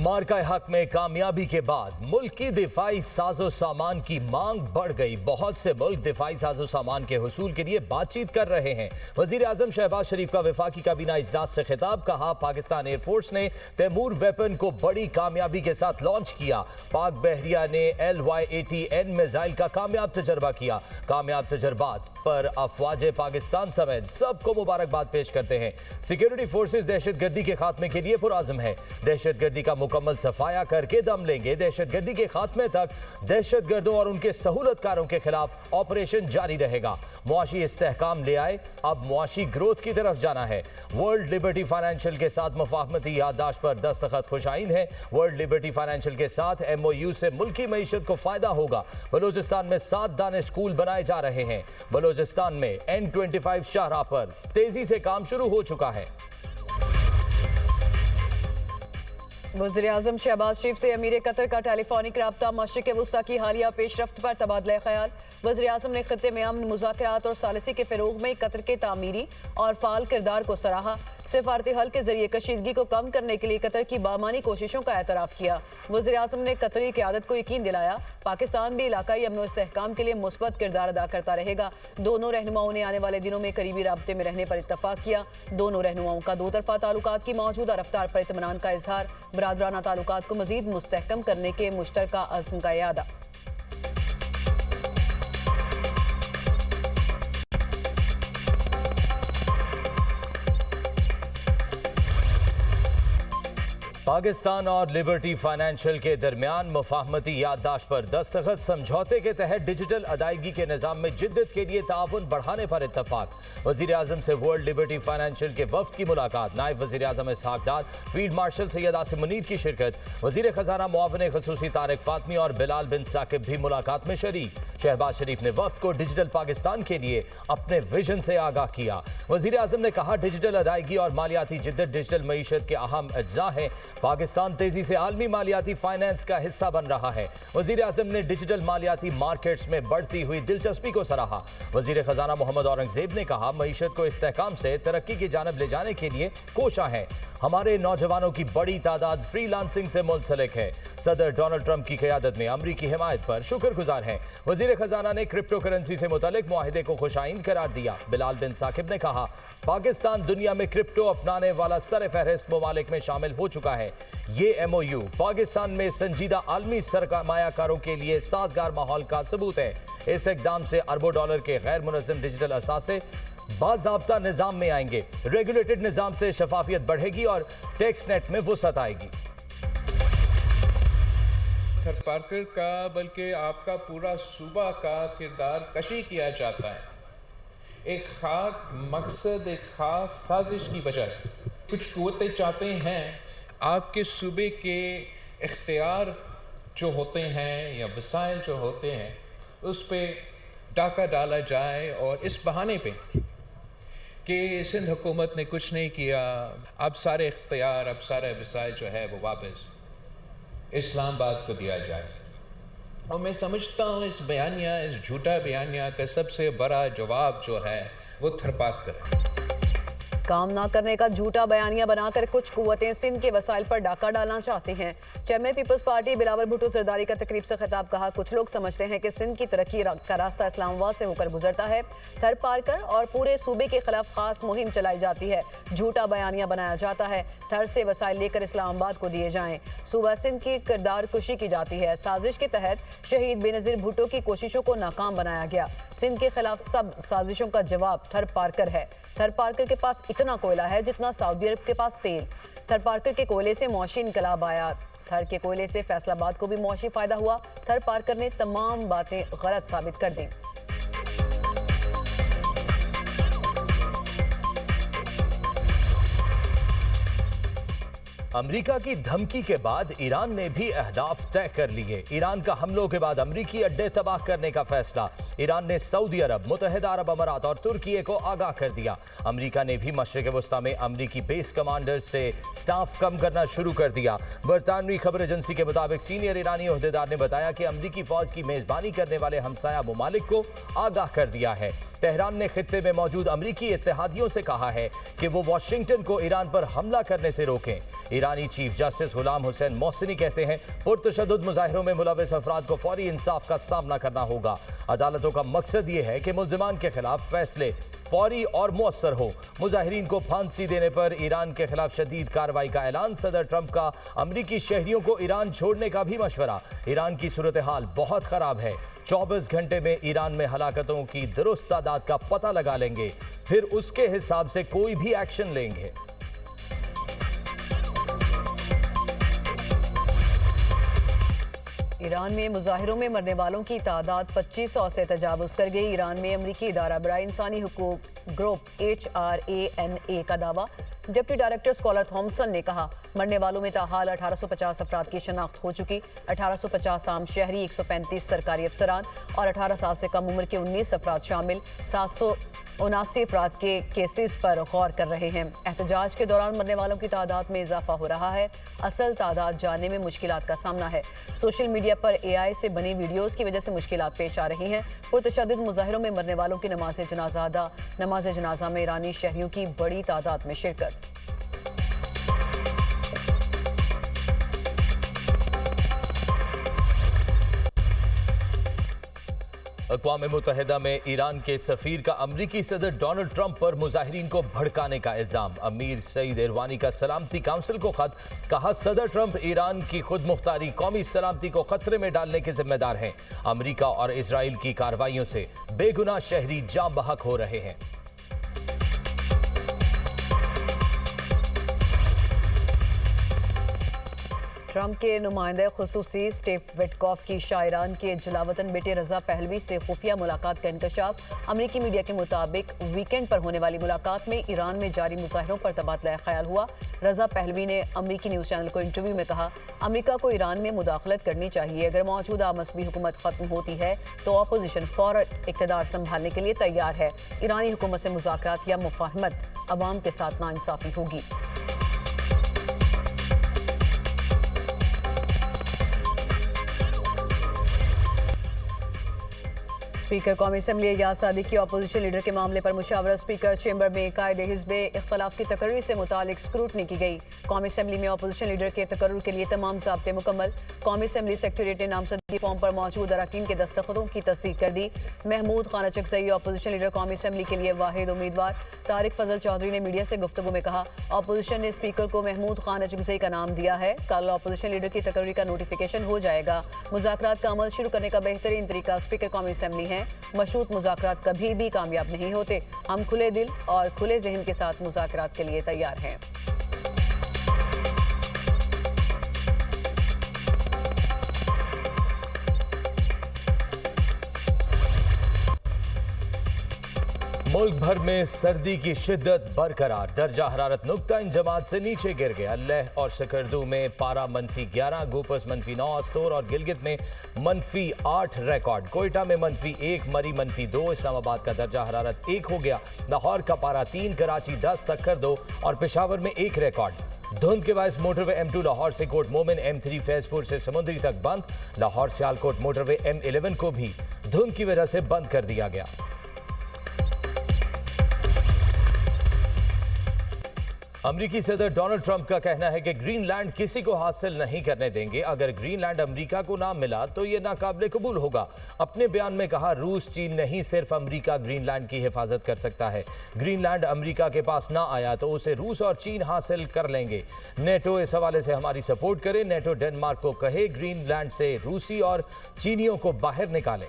मार्का हक में कामयाबी के बाद मुल्क की दिफाई साजो सामान की मांग बढ़ गई। बहुत से मुल्क दिफाई साजो सामान के हुसूल के लिए बातचीत कर रहे हैं। वजीर आजम शहबाज शरीफ का वफाकी काबीना इजलास से खिताब। कहा, पाकिस्तान एयरफोर्स ने तैमूर वेपन को बड़ी कामयाबी के साथ लॉन्च किया। पाक बहरिया ने LY-80N मिसाइल का कामयाब तजर्बा किया। कामयाब तजर्बात पर अफवाज पाकिस्तान समेत सबको मुबारकबाद पेश करते हैं। सिक्योरिटी फोर्सेज दहशतगर्दी के खात्मे के लिए पुरआज़म है। दहशतगर्दी का मुकम्मल सफाया करके दम लेंगे। दहशतगर्दी के खात्मे तक दहशतगर्दों और उनके सहूलतकारों के खिलाफ ऑपरेशन जारी रहेगा। मुआशी इस्तेहकाम ले आए, अब मुआशी ग्रोथ की तरफ जाना है। वर्ल्ड लिबर्टी फाइनेंशियल के साथ मुफाहमती याददाश्त पर दस्तखत खुशाइंद है। वर्ल्ड लिबर्टी फाइनेंशियल के साथ MOU से मुल्की मईशत को फायदा होगा। बलूचिस्तान में 7 दाने स्कूल बनाए जा रहे हैं। बलूचिस्तान में N25 शाहराह पर तेजी से काम शुरू हो चुका है। वज़ीर आज़म शहबाज शरीफ से अमीर कतर का टेलीफोनिक रब्ता। मशरिक़ वुस्ता की हालिया पेशरफ्त पर तबादला ख्याल। वज़ीर आज़म ने खित्ते में अमन, मुज़ाकरात और सालिसी के फ़रोग़ में कतर के तामीरी और फ़ाल किरदार को सराहा। सिफारती हल के जरिए कशीदगी को कम करने के लिए कतर की बामानी कोशिशों का एतराफ़ किया। वज़ीर आज़म ने कतरी क़यादत को यकीन दिलाया, पाकिस्तान भी इलाकाई अमन और इस्तेहकाम के लिए मुस्बत किरदार अदा करता रहेगा। दोनों रहनुमाओं ने आने वाले दिनों में करीबी राब्ते में रहने पर इत्तफ़ाक़ किया। दोनों रहनुमाओं का दो तरफ़ा ताल्लुकात की मौजूदा रफ्तार पर इत्मीनान का इजहार। बरादराना ताल्लुकात को मज़ीद मुस्तहकम करने के मुश्तरका अज़्म का इयादा। पाकिस्तान और लिबर्टी फाइनेंशियल के दरमियान मुफाहमती याददाश्त पर दस्तखत। समझौते के तहत डिजिटल अदायगी के निज़ाम में जिद्दत के लिए ताउन बढ़ाने पर इत्तफाक। वज़ीर आज़म से वर्ल्ड लिबर्टी फाइनेंशियल के वफ़द की मुलाकात। नायब वज़ीर आज़म इसहाक डार, फील्ड मार्शल सैयद आसिम मुनीर की शिरकत। वज़ीर ख़जाना मुआविन ख़ुसूसी तारिक फ़ातमी और बिलाल बिन साकिब भी मुलाकात में शरीक। शहबाज शरीफ ने वफ़द को डिजिटल पाकिस्तान के लिए अपने विजन से आगाह किया। वज़ीर आज़म ने कहा, डिजिटल अदायगी और मालियाती जिद्दत डिजिटल मईशत के अहम अज्जा है। पाकिस्तान तेजी से आलमी मालियाती फाइनेंस का हिस्सा बन रहा है। वज़ीर आज़म ने डिजिटल मालियाती मार्केट्स में बढ़ती हुई दिलचस्पी को सराहा। वज़ीर ख़जाना मोहम्मद औरंगज़ेब ने कहा, मईशत को इस्तेहकाम से तरक्की की जानब ले जाने के लिए कोशा है। हमारे नौजवानों की बड़ी तादाद फ्रीलांसिंग से मुंसलिक है। सदर डोनाल्ड ट्रंप की क़यादत में अमरीकी हिमायत पर शुक्रगुजार हैं। वज़ीर ख़जाना ने क्रिप्टो करेंसी से मुतल्लिक मुआहिदे को खुशाइंद करार दिया। बिलाल बिन साकिब ने कहा, पाकिस्तान दुनिया में क्रिप्टो अपनाने वाला सर फहरिस्त ममालिक में शामिल हो चुका है। ये MOU पाकिस्तान में संजीदा आलमी सरमायाकारों के लिए साजगार माहौल का सबूत है। इस इक़दाम से अरबों डॉलर के गैर मुनज़्ज़म डिजिटल असासे बाज़ाब्ता निज़ाम में आएंगे। रेगुलेटेड निज़ाम से शफाफियत बढ़ेगी और टैक्स नेट में वुसअत आएगी। सर पार्कर का बल्कि आपका पूरा सूबा का किरदार कशी किया जाता है एक खास मकसद, एक खास साजिश की वजह से। कुछ कुव्वतें चाहते हैं आपके सूबे के इख्तियार जो होते हैं या वसाइल जो होते हैं उस पर डाका डाला जाए और इस बहाने पे कि सिंध हुकूमत ने कुछ नहीं किया, अब सारे इख्तियार, अब सारे वसाइल जो है वो वापस इस्लामाबाद को दिया जाए। और मैं समझता हूँ इस बयानिया, इस झूठा बयानिया का सबसे बड़ा जवाब जो है वो थरपाकर है। काम ना करने का झूठा बयानिया बनाकर कुछ कुव्वतें सिंध के वसाइल पर डाका डालना चाहते हैं। Chairman peoples party Bilawal Bhutto Zardari का तकरीब से खिताब। कहा, कुछ लोग समझते हैं कि सिंध की तरक्की का रास्ता इस्लामाबाद से होकर गुजरता है। थर पारकर और पूरे सूबे के खिलाफ खास मुहिम चलाई जाती है। झूठा बयानिया बनाया जाता है। थर से वसाइल लेकर इस्लामाबाद को दिए जाएं। सूबा सिंध की किरदार कुशी की जाती है। साजिश के तहत शहीद बेनज़ीर भुट्टो की कोशिशों को नाकाम बनाया गया। सिंध के खिलाफ सब साजिशों का जवाब थर पारकर है। थर पारकर के पास इतना कोयला है जितना सऊदी अरब के पास तेल। थर पारकर के कोयले से मौशी इनकलाब आया। थर के कोयले से फैसलाबाद को भी मौशी फायदा हुआ। थर पारकर ने तमाम बातें गलत साबित कर दी। अमेरिका की धमकी के बाद ईरान ने भी अहदाफ तय कर लिए। ईरान का हमलों के बाद अमेरिकी अड्डे तबाह करने का फैसला। ईरान ने सऊदी अरब, मुत्तहिदा अरब अमारात और तुर्की को आगाह कर दिया। अमेरिका ने भी मशरिक़ वस्ता में अमेरिकी बेस कमांडर्स से स्टाफ कम करना शुरू कर दिया। बरतानवी खबर एजेंसी के मुताबिक सीनियर ईरानी ओहदेदार ने बताया कि अमेरिकी फौज की मेज़बानी करने वाले हमसाया ममालिक को आगाह कर दिया है। तेहरान ने खित्ते में मौजूद अमरीकी इत्तेहादियों से कहा है कि वो वाशिंगटन को ईरान पर हमला करने से रोकें। ईरानी चीफ जस्टिस गुलाम हुसैन मोहसिनी कहते हैं पुरतशद्दुद मुजाहिरों में मुलविस अफराद को फौरी इंसाफ का सामना करना होगा। अदालतों का मकसद ये है कि मुल्जिमान के खिलाफ फैसले फौरी और मुअस्सर हो। मुजाहिरीन को फांसी देने पर ईरान के खिलाफ शदीद कार्रवाई का ऐलान। सदर ट्रंप का अमरीकी शहरियों को ईरान छोड़ने का भी मशवरा। ईरान की सूरत हाल बहुत खराब है। 24 घंटे में ईरान में हलाकतों की दुरुस्त तादाद का पता लगा लेंगे, फिर उसके हिसाब से कोई भी एक्शन लेंगे। ईरान में मुजाहिरों में मरने वालों की तादाद 2500 से तजावुज कर गई। ईरान में अमरीकी इदारा बराए इंसानी हुकूक ग्रुप HRANA का दावा। डिप्टी डायरेक्टर स्कॉलर थॉमसन ने कहा मरने वालों में ताहाल 1850 अफराद की शनाख्त हो चुकी। 1850 आम शहरी, 135 सरकारी अफसरान और 18 साल से कम उम्र के 19 अफराद शामिल 779 अफराद के केसेस पर गौर कर रहे हैं। एहतजाज के दौरान मरने वालों की तादाद में इजाफा हो रहा है। असल तादाद जानने में मुश्किलात का सामना है। सोशल मीडिया पर AI से बनी वीडियोस की वजह से मुश्किलात पेश आ रही हैं। पुरतशद्दुद मुजाहिरों में मरने वालों की नमाज जनाजा में ईरानी शहरियों की बड़ी तादाद में शिरकत। अक़वाम मुत्तहिदा में ईरान के सफ़ीर का अमरीकी सदर डोनाल्ड ट्रंप पर मुजाहिरीन को भड़काने का इल्ज़ाम। अमीर सईद इरवानी का सलामती काउंसिल को खत। कहा सदर ट्रंप ईरान की खुद मुख्तारी कौमी सलामती को खतरे में डालने के जिम्मेदार हैं। अमरीका और इसराइल की कार्रवाइयों से बेगुनाह शहरी जाँ बहक हो रहे हैं। ट्रंप के नुमाइंदा खुसूसी स्टीव विटकॉफ की शायरान के जलावतन बेटे रजा पहलवी से खुफिया मुलाकात का इंकशाफ। अमरीकी मीडिया के मुताबिक वीकेंड पर होने वाली मुलाकात में ईरान में जारी मुजाहिरों पर तबादला ख्याल हुआ। रजा पहलवी ने अमरीकी न्यूज़ चैनल को इंटरव्यू में कहा अमरीका को ईरान में मुदाखलत करनी चाहिए। अगर मौजूदा मसबी हुकूमत खत्म होती है तो अपोजिशन फौरन इक़्तिदार संभालने के लिए तैयार है। ईरानी हुकूमत से मुज़ाकरात या मुफाहमत अवाम के साथ नाइंसाफ़ी होगी। स्पीकर कौमी असम्बली एजाज सादिक की अपोजिशन लीडर के मामले पर मुशावरत। स्पीकर चेंबर में कायदे हिज़्बे इख्तलाफ की तकर्री से मुतालिक स्क्रूटनी की गई। कौमी असम्बली में अपोजिशन लीडर के तकर्रुर के लिए तमाम ज़ाब्ते मुकम्मल। कौमी असम्बली सेक्रेटेरिएट ने नामजदगी फॉर्म पर मौजूद अरकान के दस्तखतों की तस्दीक कर दी। महमूद खान अचकज़ई अपोजिशन लीडर कौमी असम्बली के लिए वाहिद उम्मीदवार। तारिक फजल चौधरी ने मीडिया से गुफ्तगू में कहा अपोजिशन ने स्पीकर को महमूद खान अचकज़ई का नाम दिया है। कल अपोजिशन लीडर की तकर्री का नोटिफिकेशन हो जाएगा। मुज़ाकरात का अमल शुरू करने का बेहतरीन तरीका स्पीकर कौमी असम्बली है। मशरूत मुज़ाकरात कभी भी कामयाब नहीं होते। हम खुले दिल और खुले जहन के साथ मुज़ाकरात के लिए तैयार हैं। मुल्क भर में सर्दी की शिद्दत बरकरार। दर्जा हरारत नुक्ता इंजमात से नीचे गिर गया। लेह और सकरदू में पारा -11, गोपस -9, अस्तोर और गिलगित में -8 रिकॉर्ड। कोयटा में -1, मरी -2, इस्लामाबाद का दर्जा हरारत 1 हो गया। लाहौर का पारा 3, कराची 10, सक्कर 2 और पेशावर में 1 रिकॉर्ड। धुंध के बायस मोटरवे M2 लाहौर से कोट मोमिन, M3 फैजपुर से समुद्री तक बंद। लाहौर सियालकोट मोटरवे M11 को भी धुंध की वजह से बंद कर दिया गया। अमरीकी सदर डोनाल्ड ट्रंप का कहना है कि ग्रीनलैंड किसी को हासिल नहीं करने देंगे। अगर ग्रीनलैंड अमरीका को ना मिला तो ये नाकाबिले कबूल होगा। अपने बयान में कहा रूस, चीन नहीं, सिर्फ अमरीका ग्रीनलैंड की हिफाजत कर सकता है। ग्रीनलैंड अमरीका के पास ना आया तो उसे रूस और चीन हासिल कर लेंगे। नेटो इस हवाले से हमारी सपोर्ट करे। नेटो डेनमार्क को कहे ग्रीनलैंड से रूसी और चीनियों को बाहर निकाले।